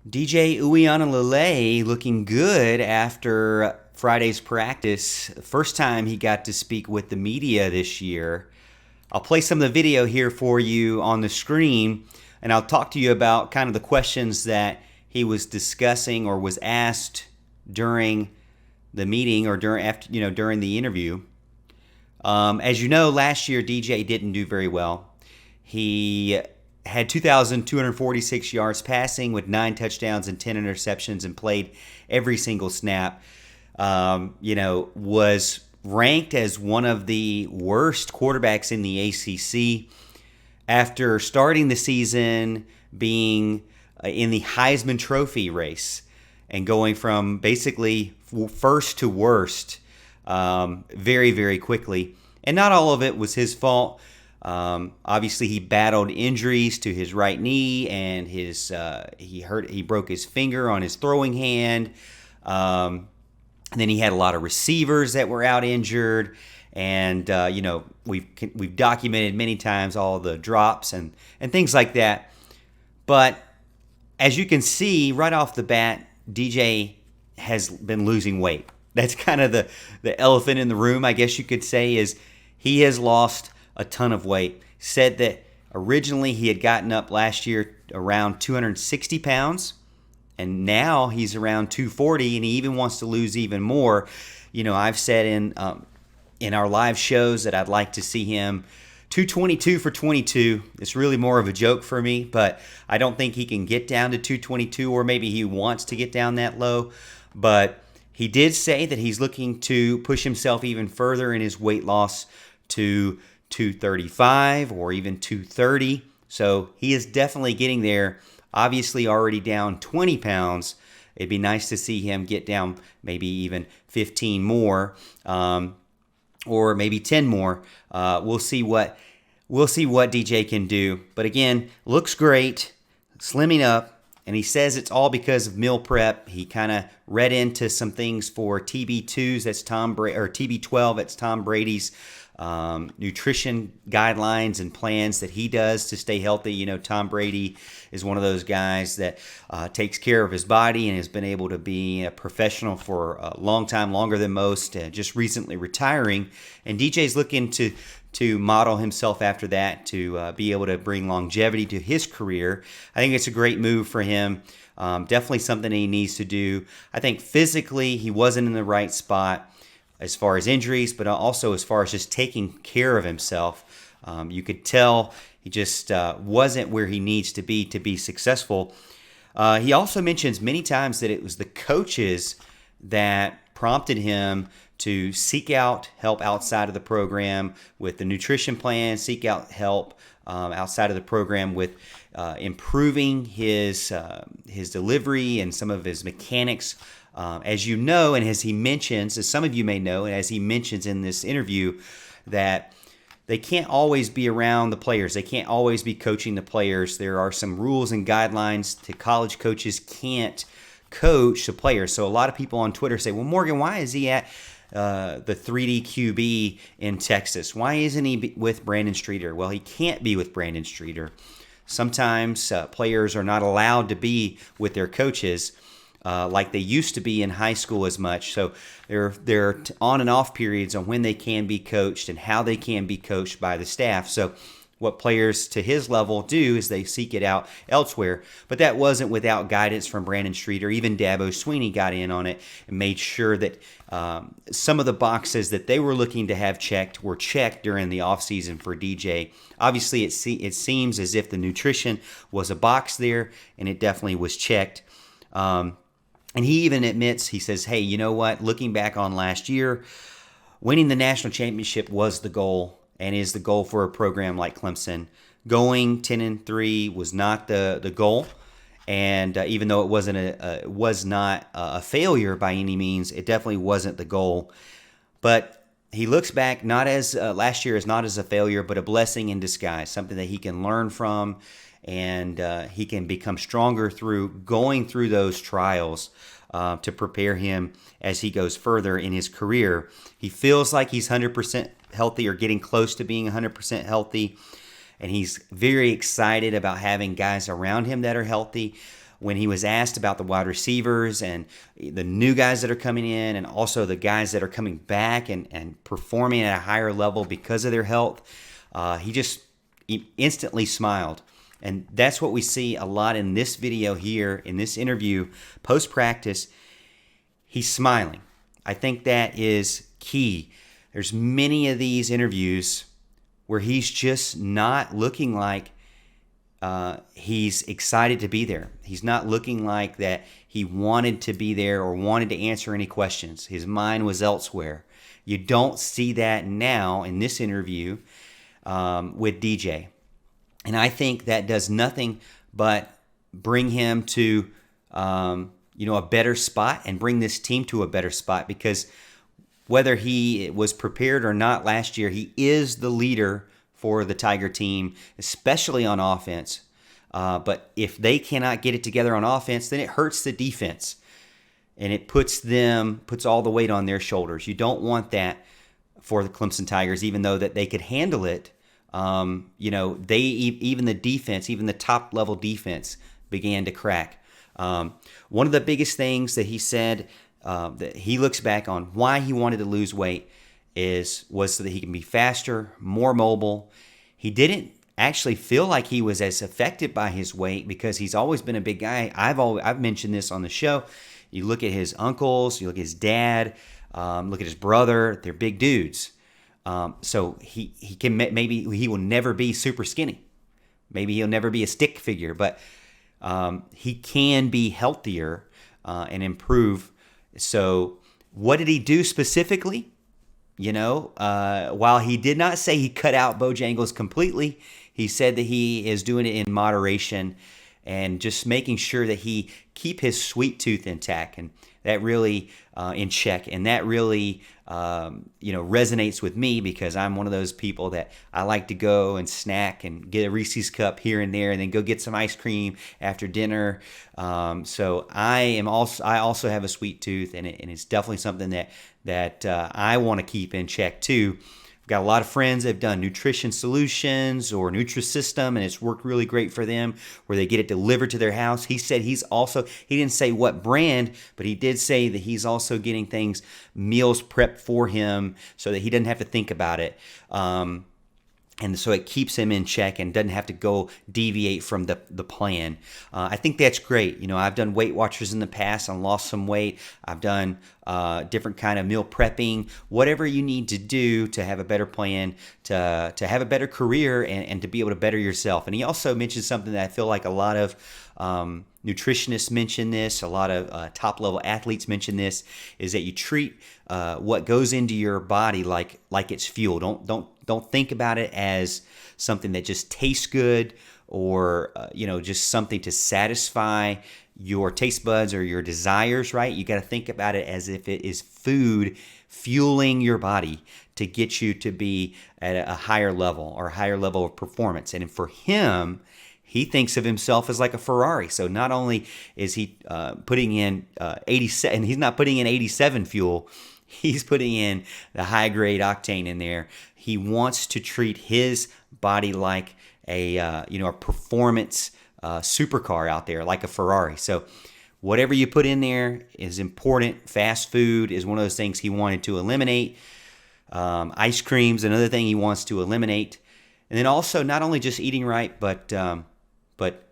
DJ Uiagalelei looking good after Friday's practice. First time he got to speak with the media this year. I'll play some of the video here for you on the screen, and I'll talk to you about kind of the questions that he was discussing or was asked during the meeting or during the interview. As you know, last year DJ didn't do very well. He had 2,246 yards passing with 9 touchdowns and 10 interceptions and played every single snap. Was ranked as one of the worst quarterbacks in the ACC after starting the season being in the Heisman Trophy race and going from basically first to worst very, very quickly. And not all of it was his fault. Obviously, he battled injuries to his right knee, and he broke his finger on his throwing hand. And then he had a lot of receivers that were out injured, and we've documented many times all the drops and things like that. But as you can see right off the bat, DJ has been losing weight. That's kind of the elephant in the room, I guess you could say, is he has lost a ton of weight. Said that originally he had gotten up last year around 260 pounds, and now he's around 240, and he even wants to lose even more. I've said in our live shows that I'd like to see him 222 for 22. It's really more of a joke for me, but I don't think he can get down to 222, or maybe he wants to get down that low. But he did say that he's looking to push himself even further in his weight loss to 235 or even 230. So he is definitely getting there. Obviously already down 20 pounds. It'd be nice to see him get down maybe even 15 more, or maybe 10 more. We'll see what DJ can do. But again, looks great, slimming up, and he says it's all because of meal prep. He kind of read into some things for TB2s. That's TB12. That's Tom Brady's nutrition guidelines and plans that he does to stay healthy. Tom Brady is one of those guys that takes care of his body and has been able to be a professional for a long time, longer than most, just recently retiring. And DJ's looking to model himself after that, to be able to bring longevity to his career. I think it's a great move for him. Definitely something he needs to do. I think physically he wasn't in the right spot as far as injuries, but also as far as just taking care of himself. You could tell he just wasn't where he needs to be successful. He also mentions many times that it was the coaches that prompted him to seek out help outside of the program with the nutrition plan, seek out help outside of the program with improving his delivery and some of his mechanics. As you know, and as he mentions, as some of you may know, and as he mentions in this interview, that they can't always be around the players. They can't always be coaching the players. There are some rules and guidelines to college coaches can't coach the players. So a lot of people on Twitter say, well, Morgan, why is he at the 3D QB in Texas? Why isn't he with Brandon Streeter? Well, he can't be with Brandon Streeter. Sometimes players are not allowed to be with their coaches like they used to be in high school as much. So there are on and off periods on when they can be coached and how they can be coached by the staff. So what players to his level do is they seek it out elsewhere. But that wasn't without guidance from Brandon Streeter. Even Dabo Sweeney got in on it and made sure that some of the boxes that they were looking to have checked were checked during the offseason for DJ. Obviously, it seems as if the nutrition was a box there, and it definitely was checked. And he even admits, he says, hey, you know what? Looking back on last year, winning the national championship was the goal and is the goal for a program like Clemson. Going 10-3 was not the goal. And even though it was not a failure by any means, it definitely wasn't the goal. But he looks back not as last year as not as a failure, but a blessing in disguise, something that he can learn from, and he can become stronger through going through those trials to prepare him as he goes further in his career. He feels like he's 100% healthy or getting close to being 100% healthy, and he's very excited about having guys around him that are healthy. when he was asked about the wide receivers and the new guys that are coming in and also the guys that are coming back and performing at a higher level because of their health, he instantly smiled. And that's what we see a lot in this video here, in this interview, post-practice. He's smiling. I think that is key. There's many of these interviews where he's just not looking like he's excited to be there. He's not looking like that he wanted to be there or wanted to answer any questions. His mind was elsewhere. You don't see that now in this interview with DJ. And I think that does nothing but bring him to a better spot and bring this team to a better spot, because whether he was prepared or not last year, he is the leader for the Tiger team, especially on offense. But if they cannot get it together on offense, then it hurts the defense. And it puts all the weight on their shoulders. You don't want that for the Clemson Tigers, even though that they could handle it. Even the defense, even the top level defense began to crack. One of the biggest things that he said that he looks back on why he wanted to lose weight was so that he can be faster, more mobile. He didn't actually feel like he was as affected by his weight because he's always been a big guy. I've mentioned this on the show. You look at his uncles, you look at his dad, look at his brother. They're big dudes. So he can, maybe he will never be super skinny. Maybe he'll never be a stick figure, but he can be healthier and improve. So what did he do specifically? While he did not say he cut out Bojangles completely, he said that he is doing it in moderation and just making sure that he keep his sweet tooth intact, and that really in check. And that really resonates with me, because I'm one of those people that I like to go and snack and get a Reese's cup here and there, and then go get some ice cream after dinner. So I also have a sweet tooth, and it's definitely something that I want to keep in check too. I've got a lot of friends that have done nutrition solutions or Nutrisystem, and it's worked really great for them, where they get it delivered to their house. He said he didn't say what brand, but he did say that he's also getting meals prepped for him so that he doesn't have to think about it. And so it keeps him in check and doesn't have to go deviate from the plan. I think that's great. I've done Weight Watchers in the past and lost some weight. I've done different kind of meal prepping, whatever you need to do to have a better plan, to have a better career, and to be able to better yourself. And he also mentioned something that I feel like a lot of nutritionists mention this, a lot of top-level athletes mention this, is that you treat what goes into your body like it's fuel. Don't think about it as something that just tastes good, or just something to satisfy your taste buds or your desires, right? You got to think about it as if it is food fueling your body to get you to be at a higher level, or a higher level of performance. And for him, he thinks of himself as like a Ferrari. So not only is he putting in 87, and he's not putting in 87 fuel, he's putting in the high grade octane in there. He wants to treat his body like a performance supercar out there, like a Ferrari. So whatever you put in there is important. Fast food is one of those things he wanted to eliminate. Ice cream's another thing he wants to eliminate. And then also not only just eating right, but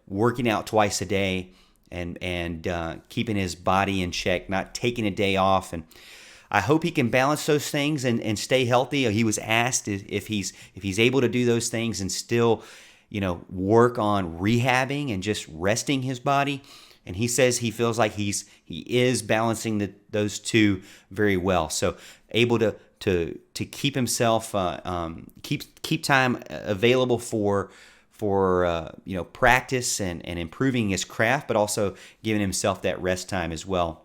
working out twice a day and keeping his body in check, not taking a day off. And I hope he can balance those things and stay healthy. He was asked if he's able to do those things and still, work on rehabbing and just resting his body. And he says he feels like he is balancing those two very well. So able to keep himself keep time available for practice and improving his craft, but also giving himself that rest time as well.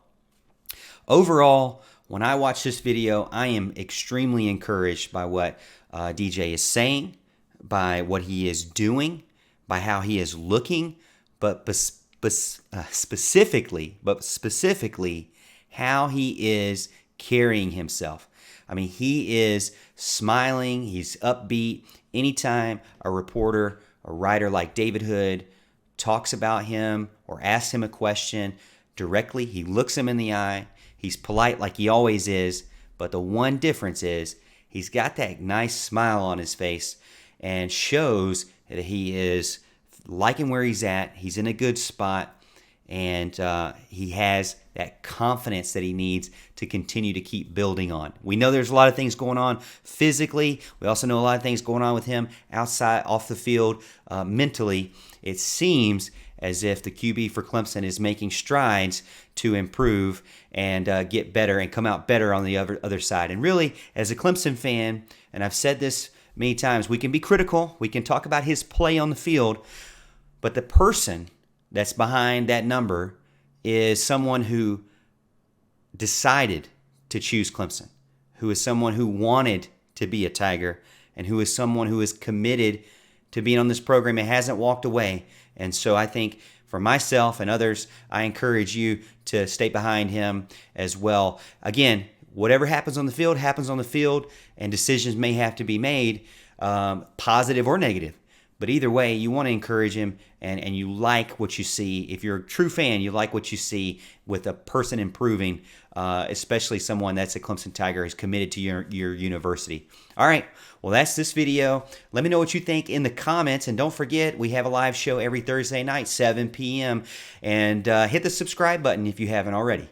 Overall, when I watch this video, I am extremely encouraged by what DJ is saying, by what he is doing, by how he is looking, but specifically how he is carrying himself. I mean, he is smiling, he's upbeat. Anytime a reporter, a writer like David Hood talks about him or asks him a question directly. He looks him in the eye. He's polite like he always is. But the one difference is he's got that nice smile on his face and shows that he is liking where he's at. He's in a good spot. And he has that confidence that he needs to continue to keep building on. We know there's a lot of things going on physically. We also know a lot of things going on with him outside, off the field, mentally. It seems as if the QB for Clemson is making strides to improve and get better and come out better on the other side. And really, as a Clemson fan, and I've said this many times, we can be critical. We can talk about his play on the field. But the person that's behind that number is someone who decided to choose Clemson, who is someone who wanted to be a Tiger, and who is someone who is committed to being on this program and hasn't walked away. And so I think for myself and others, I encourage you to stay behind him as well. Again, whatever happens on the field happens on the field, and decisions may have to be made, positive or negative. But either way, you want to encourage him, and you like what you see. If you're a true fan, you like what you see with a person improving, especially someone that's a Clemson Tiger is committed to your university. All right, well, that's this video. Let me know what you think in the comments, and don't forget, we have a live show every Thursday night, 7 p.m., and hit the subscribe button if you haven't already.